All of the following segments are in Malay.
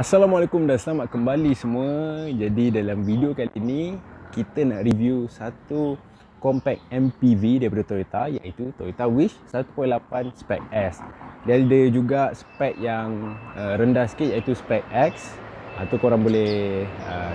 Assalamualaikum dan selamat kembali semua. Jadi dalam video kali ini kita nak review satu compact MPV daripada Toyota, iaitu Toyota Wish 1.8 Spec S. Dia ada juga spek yang rendah sikit, iaitu Spec X. Tu korang boleh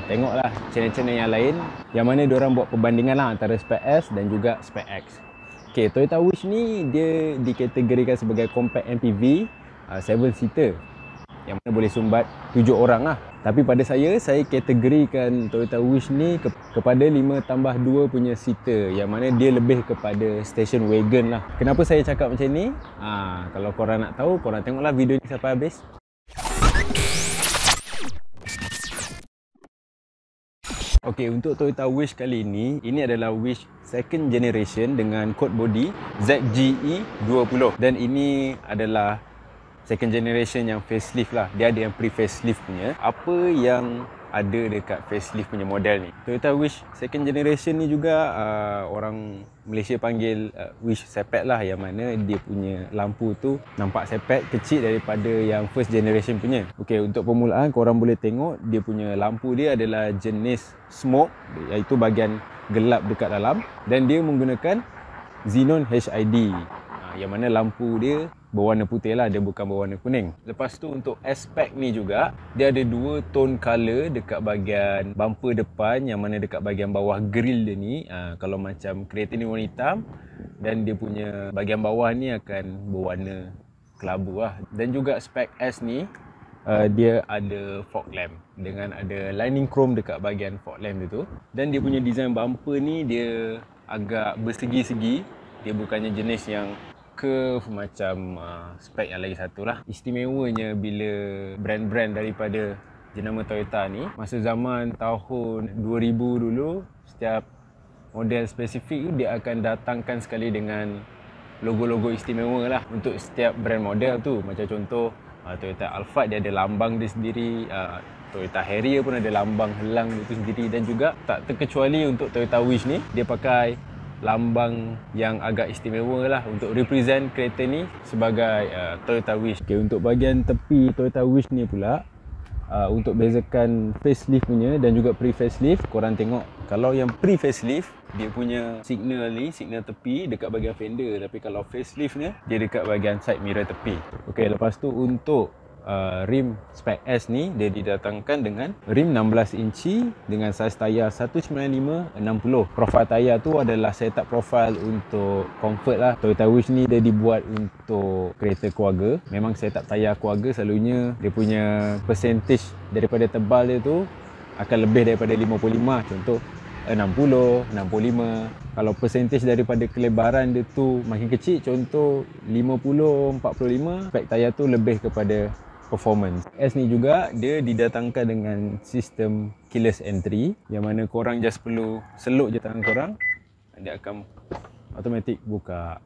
tengoklah channel-channel yang lain yang mana diorang buat perbandingan lah antara Spec S dan juga Spec X. Okay, Toyota Wish ni dia dikategorikan sebagai compact MPV 7 seater yang mana boleh sumbat 7 orang lah. Tapi pada saya kategorikan Toyota Wish ni kepada 5+2 punya seater, yang mana dia lebih kepada station wagon lah. Kenapa saya cakap macam ni? Kalau korang nak tahu, korang tengoklah video ni sampai habis. Okey, untuk Toyota Wish kali ini adalah Wish second generation dengan kod body ZGE20, dan ini adalah second generation yang facelift lah. Dia ada yang pre-facelift punya. Apa yang ada dekat facelift punya model ni? Toyota Wish second generation ni juga orang Malaysia panggil Wish sepet lah, yang mana dia punya lampu tu nampak sepet, kecil daripada yang first generation punya. Okey, untuk permulaan korang boleh tengok dia punya lampu dia adalah jenis smoke, iaitu bahagian gelap dekat dalam, dan dia menggunakan Xenon HID. Yang mana lampu dia berwarna putih lah, dia bukan berwarna kuning. Lepas tu untuk aspek ni juga, dia ada dua tone color dekat bahagian bumper depan, yang mana dekat bahagian bawah grill dia ni, kalau macam kereta ni warna hitam, dan dia punya bahagian bawah ni akan berwarna kelabu lah. Dan juga spek S ni, dia ada fog lamp dengan ada lining chrome dekat bahagian fog lamp dia tu. Dan dia punya design bumper ni dia agak bersegi-segi, dia bukannya jenis yang curve macam spek yang lagi satu lah. Istimewanya bila brand-brand daripada jenama Toyota ni, masa zaman tahun 2000 dulu, setiap model spesifik dia akan datangkan sekali dengan logo-logo istimewa lah untuk setiap brand model tu. Macam contoh Toyota Alphard dia ada lambang dia sendiri, Toyota Harrier pun ada lambang helang dia sendiri, dan juga tak terkecuali untuk Toyota Wish ni, dia pakai lambang yang agak istimewa lah untuk represent kereta ni sebagai Toyota Wish. Okay, untuk bahagian tepi Toyota Wish ni pula, untuk bezakan facelift punya dan juga pre-facelift, korang tengok kalau yang pre-facelift dia punya signal ni, signal tepi dekat bahagian fender, tapi kalau facelift ni dia dekat bahagian side mirror tepi. Okay, lepas tu untuk rim spek S ni, dia didatangkan dengan rim 16 inci dengan saiz tayar 195/60. Profil tayar tu adalah setup profile untuk comfort lah. Toyota Wish ni dia dibuat untuk kereta keluarga. Memang setup tayar keluarga selalunya dia punya percentage daripada tebal dia tu akan lebih daripada 55. Contoh 60, 65. Kalau percentage daripada kelebaran dia tu makin kecil, contoh 50, 45, spek tayar tu lebih kepada performance. S ni juga dia didatangkan dengan sistem keyless entry, yang mana korang just perlu seluk je tangan korang, dia akan automatic buka.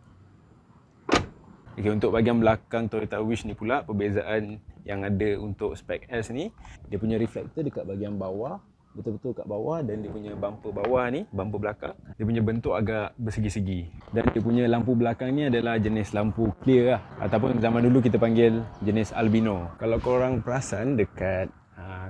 Okay, untuk bahagian belakang Toyota Wish ni pula, perbezaan yang ada untuk spek S ni, dia punya reflektor dekat bahagian bawah, betul-betul kat bawah, dan dia punya bumper bawah ni, bumper belakang, dia punya bentuk agak bersegi-segi. Dan dia punya lampu belakang ni adalah jenis lampu clear lah, ataupun zaman dulu kita panggil jenis albino. Kalau korang perasan dekat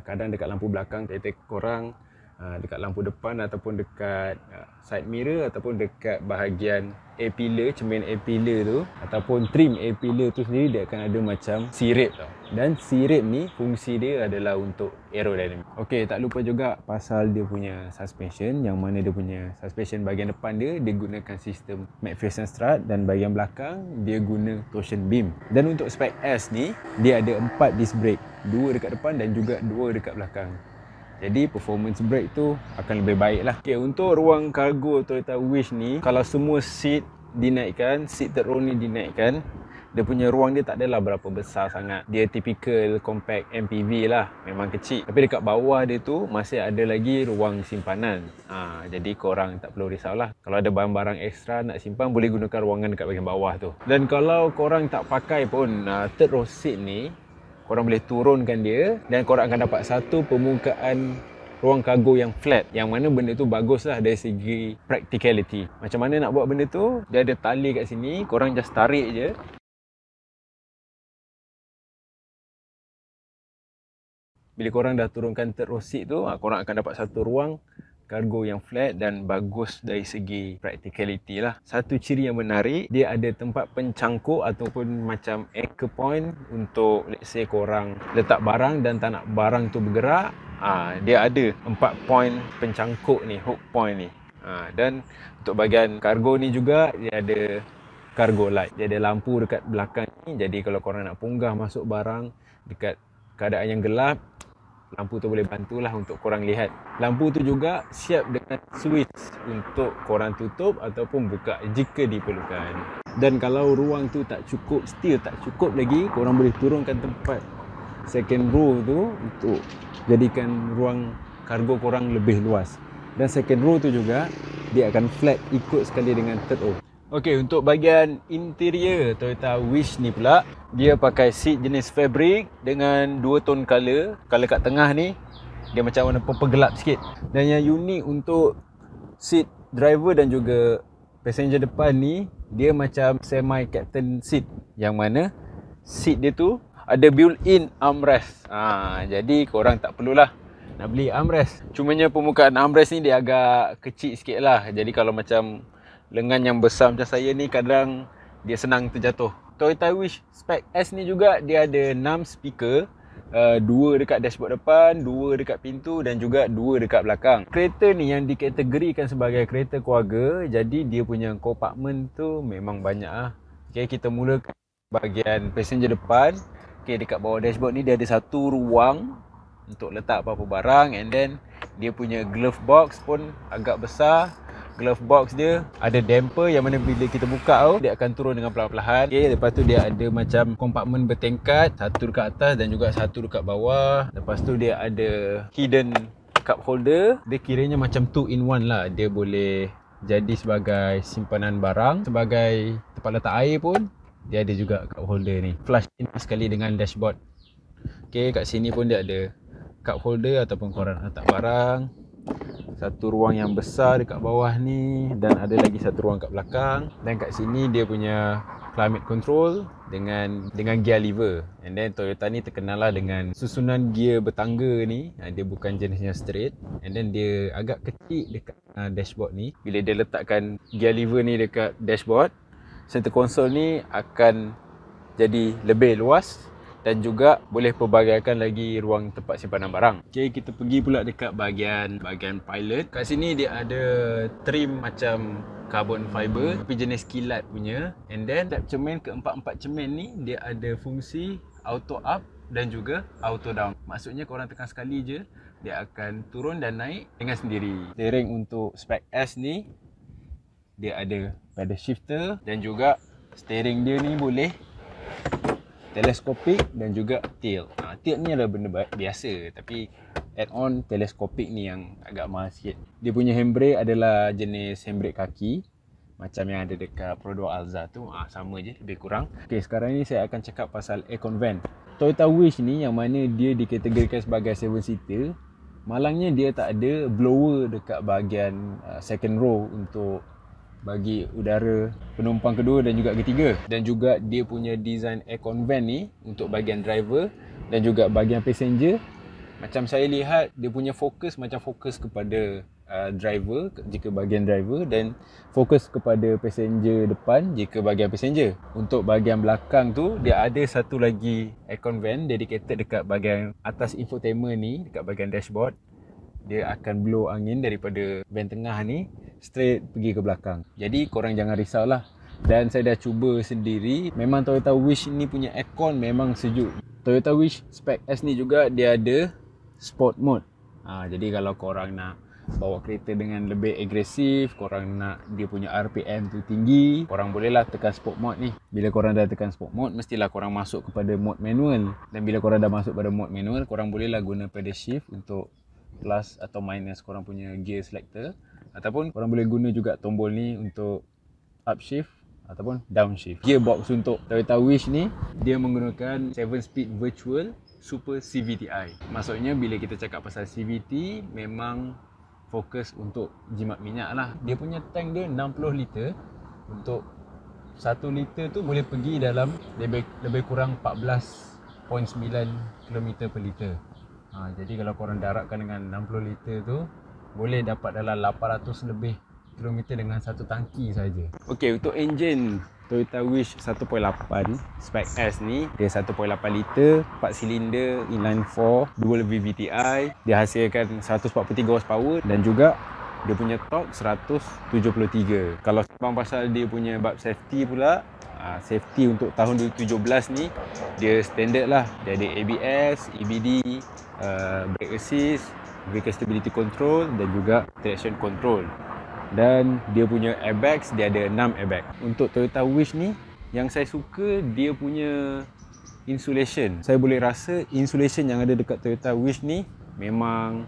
kadang dekat lampu belakang kereta korang, dekat lampu depan ataupun dekat side mirror ataupun dekat bahagian A-pillar, cermin A-pillar tu ataupun trim A-pillar tu sendiri, dia akan ada macam C-rate tau. Dan C-rate ni fungsi dia adalah untuk aerodynamic. Okey, tak lupa juga pasal dia punya suspension, yang mana dia punya suspension bahagian depan dia gunakan sistem McPherson strut, dan bahagian belakang dia guna torsion beam. Dan untuk spek S ni dia ada 4 disc brake, 2 dekat depan dan juga 2 dekat belakang. Jadi performance brake tu akan lebih baik lah. Okay, untuk ruang kargo Toyota Wish ni, kalau semua seat dinaikkan, seat third row ni dinaikkan, dia punya ruang dia tak adalah berapa besar sangat. Dia typical compact MPV lah, memang kecil. Tapi dekat bawah dia tu masih ada lagi ruang simpanan. Jadi korang tak perlu risaulah. Kalau ada barang-barang ekstra nak simpan, boleh gunakan ruangan dekat bahagian bawah tu. Dan kalau korang tak pakai pun third row seat ni, korang boleh turunkan dia dan korang akan dapat satu permukaan ruang kargo yang flat, yang mana benda tu bagus lah dari segi practicality. Macam mana nak buat benda tu? Dia ada tali kat sini, korang just tarik je. bila korang dah turunkan third row seat tu, korang akan dapat satu ruang kargo yang flat dan bagus dari segi practicality lah. Satu ciri yang menarik, dia ada tempat pencangkuk ataupun macam anchor point untuk let's say korang letak barang dan tak nak barang tu bergerak. Dia ada 4 point pencangkuk ni, hook point ni. Dan untuk bahagian kargo ni juga dia ada cargo light. Dia ada lampu dekat belakang ni, jadi kalau korang nak punggah masuk barang dekat keadaan yang gelap, lampu tu boleh bantulah untuk korang lihat. Lampu tu juga siap dengan switch untuk korang tutup ataupun buka jika diperlukan. Dan kalau ruang tu tak cukup, still tak cukup lagi, korang boleh turunkan tempat second row tu untuk jadikan ruang kargo korang lebih luas. Dan second row tu juga dia akan flat ikut sekali dengan third row. Okey, untuk bahagian interior Toyota Wish ni pula, dia pakai seat jenis fabric dengan 2 tone color. Color kat tengah ni dia macam warna purple gelap sikit. Dan yang unik untuk seat driver dan juga passenger depan ni, dia macam semi captain seat, yang mana seat dia tu ada built-in armrest. Jadi korang tak perlulah nak beli armrest. Cumanya permukaan armrest ni dia agak kecil sikit lah. Jadi kalau macam lengan yang besar macam saya ni, kadang dia senang terjatuh. Toyota Wish Spec S ni juga dia ada 6 speaker, 2 dekat dashboard depan, 2 dekat pintu dan juga 2 dekat belakang. Kereta ni yang dikategorikan sebagai kereta keluarga, jadi dia punya compartment tu memang banyak lah. Okay, kita mulakan bahagian passenger depan. Okay, dekat bawah dashboard ni dia ada satu ruang untuk letak apa-apa barang, and then dia punya glove box pun agak besar. Glove box dia ada damper yang mana bila kita buka tu, dia akan turun dengan perlahan-lahan. Okay, lepas tu dia ada macam kompartmen bertingkat, satu dekat atas dan juga satu dekat bawah. Lepas tu dia ada hidden cup holder. Dia kiranya macam 2 in 1 lah. Dia boleh jadi sebagai simpanan barang, sebagai tempat letak air pun dia ada juga cup holder ni. Flush in sekali dengan dashboard. Okay, kat sini pun dia ada cup holder ataupun korang letak barang. Satu ruang yang besar dekat bawah ni, dan ada lagi satu ruang kat belakang. Dan kat sini dia punya climate control dengan gear lever. And then Toyota ni terkenal lah dengan susunan gear bertangga ni. Dia bukan jenisnya straight. And then dia agak kecil dekat dashboard ni. Bila dia letakkan gear lever ni dekat dashboard, center console ni akan jadi lebih luas dan juga boleh pelbagaikan lagi ruang tempat simpanan barang. Okay, kita pergi pula dekat bahagian pilot. Kat sini dia ada trim macam carbon fiber tapi jenis kilat punya. And then tab cermin, keempat-empat cermin ni dia ada fungsi auto up dan juga auto down. Maksudnya korang tekan sekali je, dia akan turun dan naik dengan sendiri. Steering untuk Spec S ni dia ada pedal shifter dan juga steering dia ni boleh teleskopik dan juga tilt. Tilt ni adalah benda biasa, tapi add-on teleskopik ni yang agak mahal sikit. Dia punya handbrake adalah jenis handbrake kaki macam yang ada dekat Pro 2 Alza tu. Sama je lebih kurang. Okay, sekarang ni saya akan cakap pasal aircon vent. Toyota Wish ni yang mana dia dikategorikan sebagai 7-seater, malangnya dia tak ada blower dekat bahagian second row untuk bagi udara penumpang kedua dan juga ketiga. Dan juga dia punya design aircon vent ni untuk bahagian driver dan juga bahagian passenger, macam saya lihat dia punya fokus macam fokus kepada driver jika bahagian driver, dan fokus kepada passenger depan jika bahagian passenger. Untuk bahagian belakang tu dia ada satu lagi aircon vent dedicated dekat bahagian atas infotainment ni, dekat bahagian dashboard. Dia akan blow angin daripada vent tengah ni straight pergi ke belakang. Jadi korang jangan risaulah. Dan saya dah cuba sendiri, memang Toyota Wish ni punya aircon memang sejuk. Toyota Wish Spec S ni juga dia ada sport mode. Jadi kalau korang nak bawa kereta dengan lebih agresif, korang nak dia punya RPM tu tinggi, korang bolehlah tekan sport mode ni. Bila korang dah tekan sport mode, mestilah korang masuk kepada mode manual. Dan bila korang dah masuk pada mode manual, korang bolehlah guna pedal shift untuk plus atau minus korang punya gear selector, ataupun korang boleh guna juga tombol ni untuk upshift ataupun downshift. Gearbox untuk Toyota Wish ni dia menggunakan 7-speed virtual super CVTi. Maksudnya bila kita cakap pasal CVT, memang fokus untuk jimat minyak lah. Dia punya tank dia 60 liter. Untuk 1 liter tu boleh pergi dalam lebih kurang 14.9 km per liter. Jadi kalau korang darabkan dengan 60 liter tu, boleh dapat dalam 800 lebih kilometer dengan satu tangki saja. Okey, untuk enjin Toyota Wish 1.8 spec S ni, dia 1.8 liter, 4 silinder, inline 4, dual VVTi, dia hasilkan 143 horsepower dan juga dia punya torque 173. Kalau sembang pasal dia punya bab safety pula, safety untuk tahun 2017 ni dia standard lah. Dia ada ABS, EBD, brake assist, vehicle stability control dan juga traction control. Dan dia punya airbags, dia ada 6 airbag. Untuk Toyota Wish ni, yang saya suka dia punya insulation. Saya boleh rasa insulation yang ada dekat Toyota Wish ni memang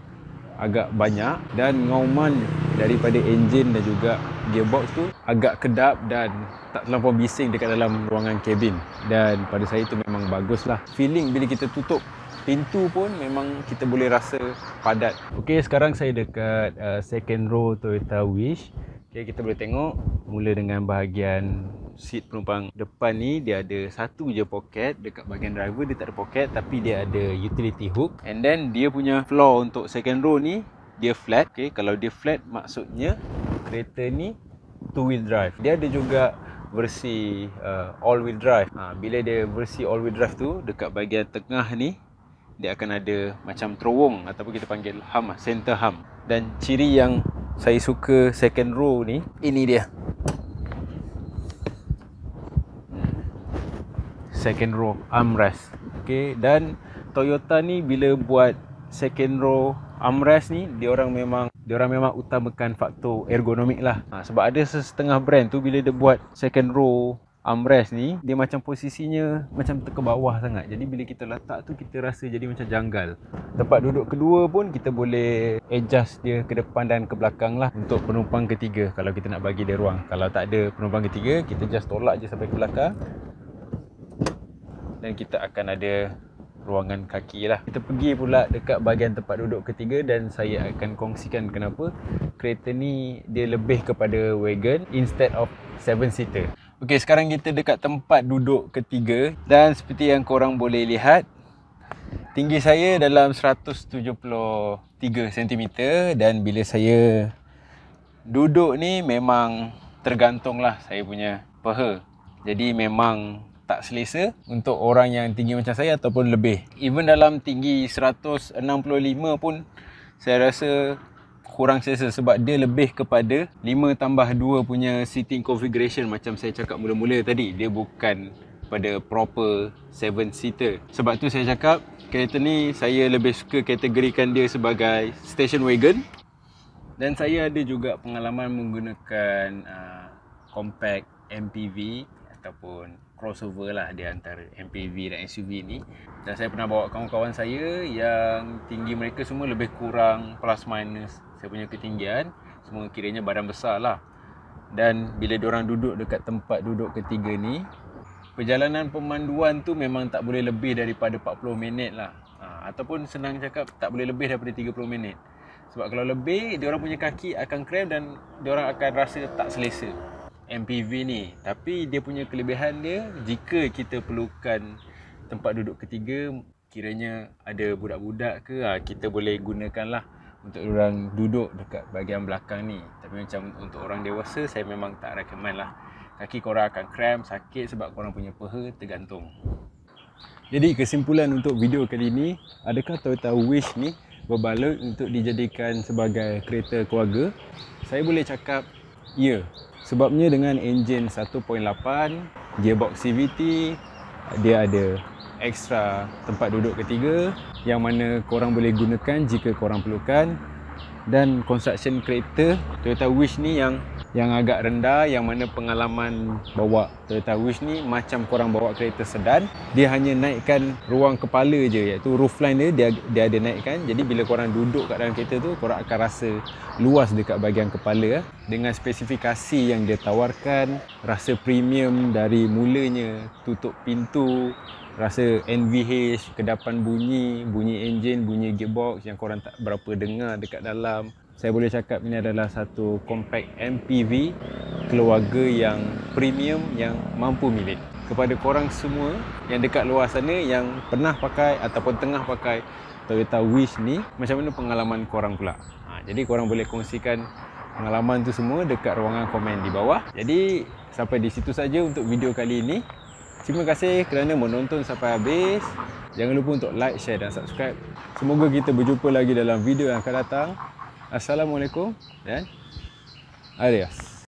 agak banyak, dan ngauman daripada enjin dan juga gearbox tu agak kedap dan tak terlampau bising dekat dalam ruangan kabin. Dan pada saya tu memang bagus lah. Feeling bila kita tutup pintu pun memang kita boleh rasa padat. Okey, sekarang saya dekat second row Toyota Wish. Okey, kita boleh tengok mula dengan bahagian seat penumpang depan ni, dia ada satu je poket. Dekat bahagian driver dia tak ada poket, tapi dia ada utility hook. And then dia punya floor untuk second row ni dia flat. Okey, kalau dia flat maksudnya kereta ni two wheel drive. Dia ada juga versi all wheel drive. Bila dia versi all wheel drive tu, dekat bahagian tengah ni dia akan ada macam terowong ataupun kita panggil hum, center hum. Dan ciri yang saya suka second row ni, ini dia. Second row armrest. Okey, dan Toyota ni bila buat second row armrest ni, dia orang memang utamakan faktor ergonomik lah. Sebab ada setengah brand tu bila dia buat second row armrest ni, dia macam posisinya macam ke bawah sangat. Jadi bila kita letak tu kita rasa jadi macam janggal. Tempat duduk kedua pun kita boleh adjust dia ke depan dan ke belakang lah untuk penumpang ketiga kalau kita nak bagi dia ruang. Kalau tak ada penumpang ketiga, kita just tolak je sampai ke belakang dan kita akan ada ruangan kaki lah. Kita pergi pula dekat bahagian tempat duduk ketiga dan saya akan kongsikan kenapa kereta ni dia lebih kepada wagon instead of 7-seater. Okey, sekarang kita dekat tempat duduk ketiga dan seperti yang korang boleh lihat, tinggi saya dalam 173 cm dan bila saya duduk ni memang tergantunglah saya punya paha. Jadi memang tak selesa untuk orang yang tinggi macam saya ataupun lebih. Even dalam tinggi 165 pun saya rasa kurang selesa sebab dia lebih kepada 5+2 punya seating configuration macam saya cakap mula-mula tadi. Dia bukan pada proper 7-seater. Sebab tu saya cakap kereta ni saya lebih suka kategorikan dia sebagai station wagon. Dan saya ada juga pengalaman menggunakan compact MPV ataupun crossover lah di antara MPV dan SUV ni. Dan saya pernah bawa kawan-kawan saya yang tinggi mereka semua lebih kurang plus minus saya punya ketinggian. Semua kiranya badan besar lah. Dan bila diorang duduk dekat tempat duduk ketiga ni, perjalanan pemanduan tu memang tak boleh lebih daripada 40 minit lah. Ataupun senang cakap tak boleh lebih daripada 30 minit. Sebab kalau lebih, diorang punya kaki akan cramp dan diorang akan rasa tak selesa MPV ni. Tapi dia punya kelebihan dia, jika kita perlukan tempat duduk ketiga, kiranya ada budak-budak ke, kita boleh gunakan lah untuk orang duduk dekat bahagian belakang ni. Tapi macam untuk orang dewasa, saya memang tak recommend lah. Kaki korang akan cramp, sakit sebab korang punya paha tergantung. Jadi kesimpulan untuk video kali ni, adakah Toyota Wish ni berbaloi untuk dijadikan sebagai kereta keluarga? Saya boleh cakap ya. Sebabnya dengan enjin 1.8, gearbox CVT, dia ada ekstra tempat duduk ketiga yang mana korang boleh gunakan jika korang perlukan. Dan construction kereta Toyota Wish ni yang agak rendah, yang mana pengalaman bawa Toyota Wish ni macam korang bawa kereta sedan. Dia hanya naikkan ruang kepala je, iaitu roofline dia ada naikkan. Jadi bila korang duduk kat dalam kereta tu, korang akan rasa luas dekat bahagian kepala. Dengan spesifikasi yang dia tawarkan, rasa premium dari mulanya, tutup pintu, rasa NVH, kedapan bunyi enjin, bunyi gearbox yang korang tak berapa dengar dekat dalam. Saya boleh cakap ini adalah satu compact MPV keluarga yang premium yang mampu milik. Kepada korang semua yang dekat luar sana yang pernah pakai ataupun tengah pakai Toyota Wish ni, macam mana pengalaman korang pula? Jadi korang boleh kongsikan pengalaman tu semua dekat ruangan komen di bawah. Jadi sampai di situ saja untuk video kali ini. Terima kasih kerana menonton sampai habis. Jangan lupa untuk like, share dan subscribe. Semoga kita berjumpa lagi dalam video yang akan datang. Assalamualaikum dan adios.